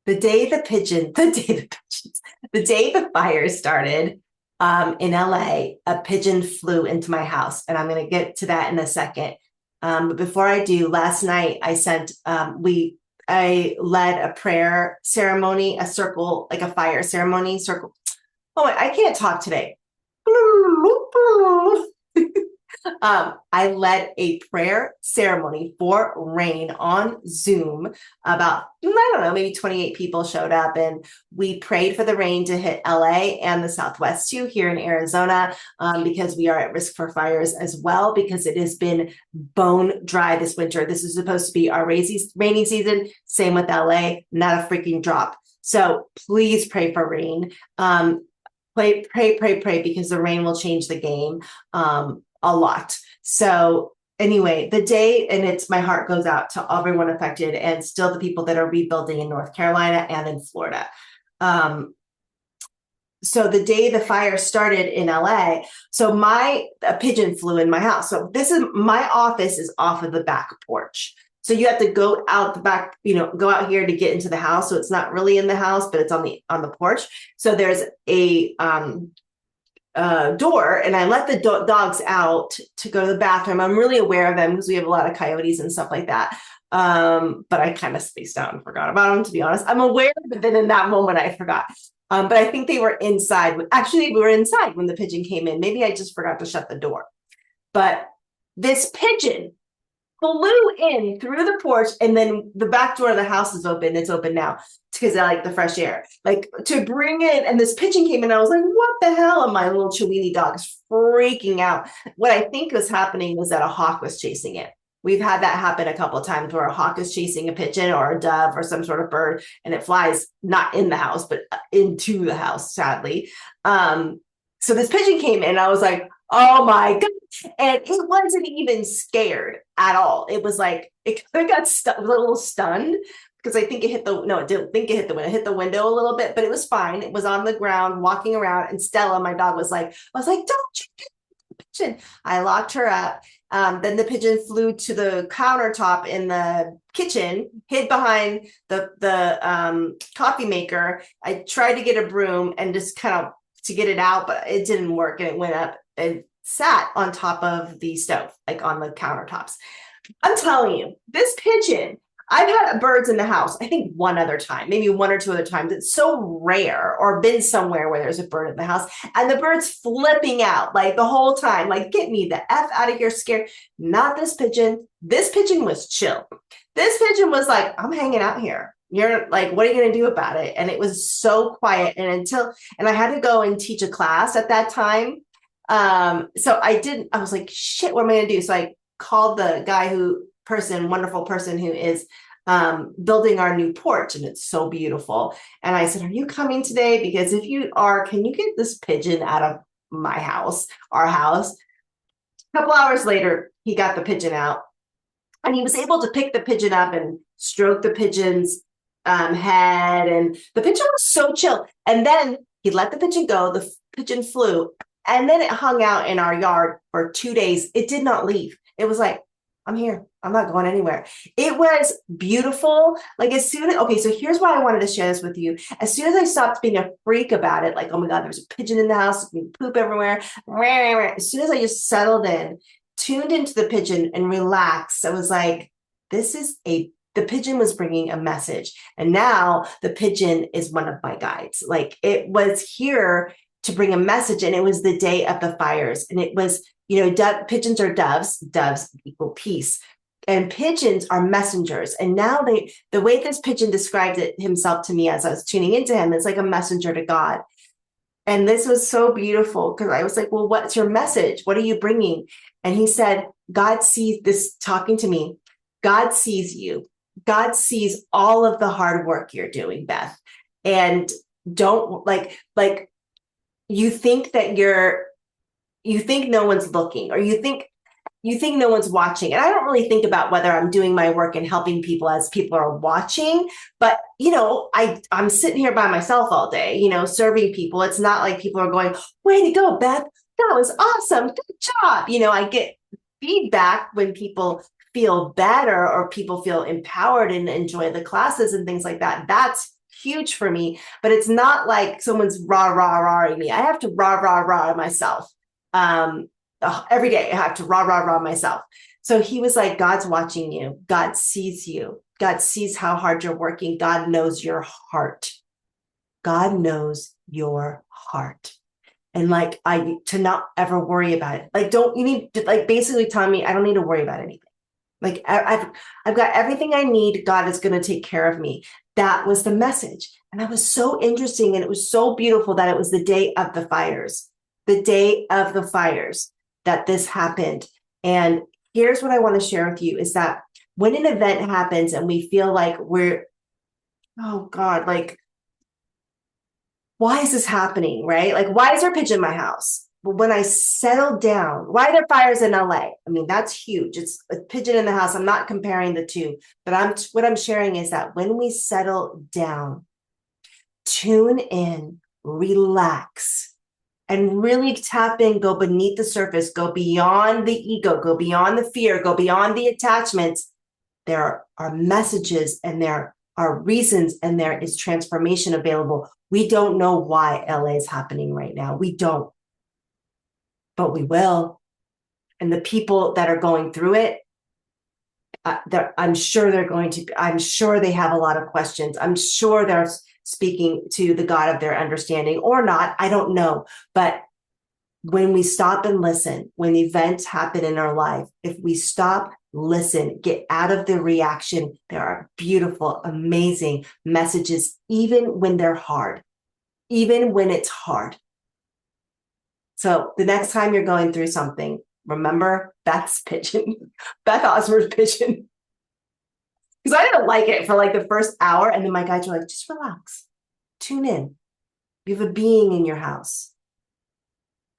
the day the fire started in LA, a pigeon flew into my house, and I'm going to get to that in a second. But before I do, last night I led a prayer ceremony, a circle, like a fire ceremony circle. Oh, I can't talk today. I led a prayer ceremony for rain on Zoom. About, I don't know, maybe 28 people showed up, and we prayed for the rain to hit LA and the Southwest too, here in Arizona, because we are at risk for fires as well, because it has been bone dry this winter. This is supposed to be our rainy season. Same with LA, not a freaking drop. So please pray for rain. Pray, because the rain will change the game. A lot. So anyway, my heart goes out to everyone affected, and still the people that are rebuilding in North Carolina and in Florida. So the day the fire started in LA, so a pigeon flew in my house. So my office is off of the back porch. So you have to go out the back, go out here to get into the house. So it's not really in the house, but it's on the porch. So there's a door, and I let the dogs out to go to the bathroom. I'm really aware of them because we have a lot of coyotes and stuff like that. But I kind of spaced out and forgot about them, to be honest. I'm aware, but then in that moment I forgot. But I think they were inside. Actually, we were inside when the pigeon came in. Maybe I just forgot to shut the door. But this pigeon flew in through the porch, and then the back door of the house is open. It's open now because I like the fresh air, like to bring in. And this pigeon came in. I was like, what the hell? And my little Chiweenie dog is freaking out. What I think was happening was that a hawk was chasing it. We've had that happen a couple of times where a hawk is chasing a pigeon or a dove or some sort of bird, and it flies not in the house, but into the house, sadly. So this pigeon came in, and I was like, oh my God. And it wasn't even scared at all. It was like, it got a little stunned, because I think it hit it didn't think it hit the window. It hit the window a little bit, but it was fine. It was on the ground walking around. And Stella, my dog, I was like, don't you get the pigeon. I locked her up. Then the pigeon flew to the countertop in the kitchen, hid behind the coffee maker. I tried to get a broom and just kind of to get it out, but it didn't work. And it went up and sat on top of the stove, like on the countertops. I'm telling you, this pigeon, I've had birds in the house, I think one other time, maybe one or two other times. It's so rare, or been somewhere where there's a bird in the house, and the bird's flipping out like the whole time, like, get me the F out of here, scared. Not this pigeon. This pigeon was chill. This pigeon was like, I'm hanging out here. You're like, what are you going to do about it? And it was so quiet. And I had to go and teach a class at that time. So I was like, shit, what am I going to do? So I called the wonderful person who is building our new porch, and it's so beautiful. And I said, are you coming today? Because if you are, can you get this pigeon out of my house, our house? A couple hours later, he got the pigeon out, and he was able to pick the pigeon up and stroke the pigeon's head. And the pigeon was so chill. And then he let the pigeon go. The pigeon flew, and then it hung out in our yard for 2 days. It did not leave. It was like, I'm here. I'm not going anywhere. It was beautiful. Like so here's why I wanted to share this with you. As soon as I stopped being a freak about it, like, oh my God, there's a pigeon in the house, poop everywhere. As soon as I just settled in, tuned into the pigeon and relaxed, I was like, the pigeon was bringing a message. And now the pigeon is one of my guides. Like, it was here to bring a message. And it was the day of the fires. And it was, pigeons are doves equal peace. And pigeons are messengers. And now the way this pigeon described himself to me as I was tuning into him is like a messenger to God. And this was so beautiful, because I was like, well, what's your message? What are you bringing? And he said, God sees this, talking to me. God sees you. God sees all of the hard work you're doing, Beth. And don't like you think no one's looking, or you think no one's watching. And I don't really think about whether I'm doing my work and helping people as people are watching, but I'm sitting here by myself all day, serving people. It's not like people are going, way to go, Beth. That was awesome. Good job. I get feedback when people feel better, or people feel empowered and enjoy the classes and things like that. That's huge for me, but it's not like someone's rah-ing me. I have to rah myself. Every day I have to rah myself. So he was like, God's watching you. God sees you. God sees how hard you're working. God knows your heart. God knows your heart. And like, to not ever worry about it. Like, you need to, like, basically telling me I don't need to worry about anything. Like, I've got everything I need. God is going to take care of me. That was the message. And that was so interesting. And it was so beautiful that it was the day of the fires, that this happened. And here's what I want to share with you is that when an event happens and we feel like oh God, like, why is this happening, right? Like, why is there a pigeon in my house? But when I settle down, why are there fires in LA? I mean, that's huge. It's a pigeon in the house. I'm not comparing the two, but what I'm sharing is that when we settle down, tune in, relax, and really tap in, go beneath the surface, go beyond the ego, go beyond the fear, go beyond the attachments, there are messages and there are reasons and there is transformation available. We don't know why LA is happening right now. We don't, but we will. And the people that are going through it, I'm sure they have a lot of questions. I'm sure they're speaking to the God of their understanding or not. I don't know. But when we stop and listen, when events happen in our life, if we stop, listen, get out of the reaction, there are beautiful, amazing messages, even when they're hard, even when it's hard. So the next time you're going through something, remember Beth's pigeon, Beth Osmer's pigeon. Because I didn't like it for like the first hour. And then my guides were like, just relax, tune in. You have a being in your house.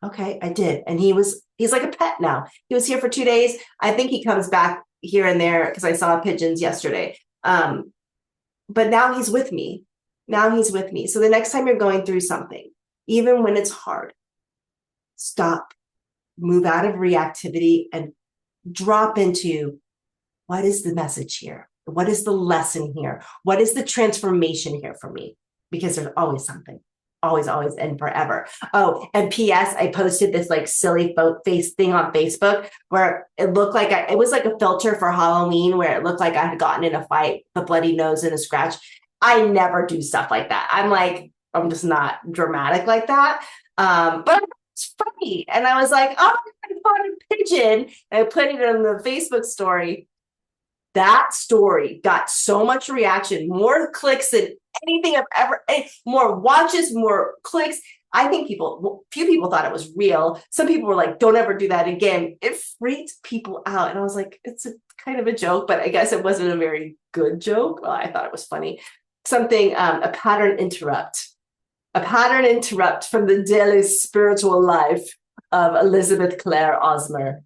Okay, I did. And he's like a pet now. He was here for 2 days. I think he comes back here and there because I saw pigeons yesterday. But now he's with me. So the next time you're going through something, even when it's hard, stop, move out of reactivity and drop into what is the message here? What is the lesson here? What is the transformation here for me? Because there's always something. Always, and forever. Oh, and P.S. I posted this like silly face thing on Facebook where it looked like it was like a filter for Halloween where it looked like I had gotten in a fight, the bloody nose and a scratch. I never do stuff like that. I'm just not dramatic like that. But it's funny. And I was like, oh, I found a pigeon. And I put it in the Facebook story. That story got so much reaction, more clicks than anything I've ever, more watches, more clicks. I think few people thought it was real. Some people were like, don't ever do that again. It freaked people out. And I was like, it's a kind of a joke, but I guess it wasn't a very good joke. Well, I thought it was funny. Something, a pattern interrupt from the daily spiritual life of Elizabeth Clare Osmer.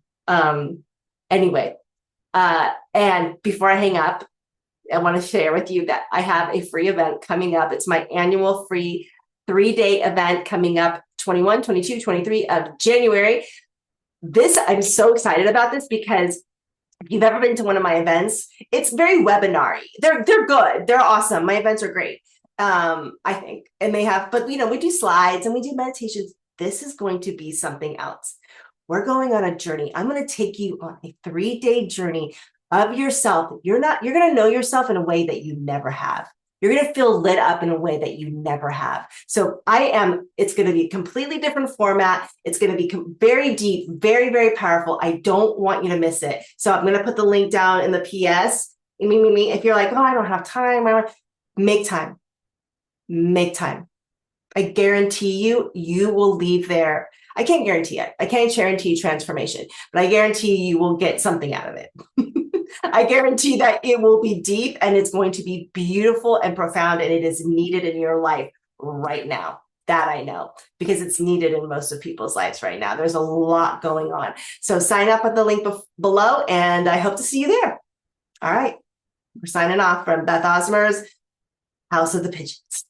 Anyway, and before I hang up, I want to share with you that I have a free event coming up. It's my annual free 3-day event coming up 21, 22, 23 of January. I'm so excited about this because if you've ever been to one of my events, it's very webinar-y. They're good. They're awesome. My events are great. I think. And but we do slides and we do meditations. This is going to be something else. We're going on a journey. I'm going to take you on a 3-day journey of yourself. You're going to know yourself in a way that you never have. You're going to feel lit up in a way that you never have. So it's going to be a completely different format. It's going to be very deep, very, very powerful. I don't want you to miss it. So I'm going to put the link down in the PS. If you're like, oh, I don't have time, make time. Make time. I guarantee you will leave there. I can't guarantee it. I can't guarantee transformation, but I guarantee you will get something out of it. I guarantee that it will be deep and it's going to be beautiful and profound, and it is needed in your life right now. That I know, because it's needed in most of people's lives right now. There's a lot going on. So sign up at the link below, and I hope to see you there. All right. We're signing off from Beth Osmer's House of the Pigeons.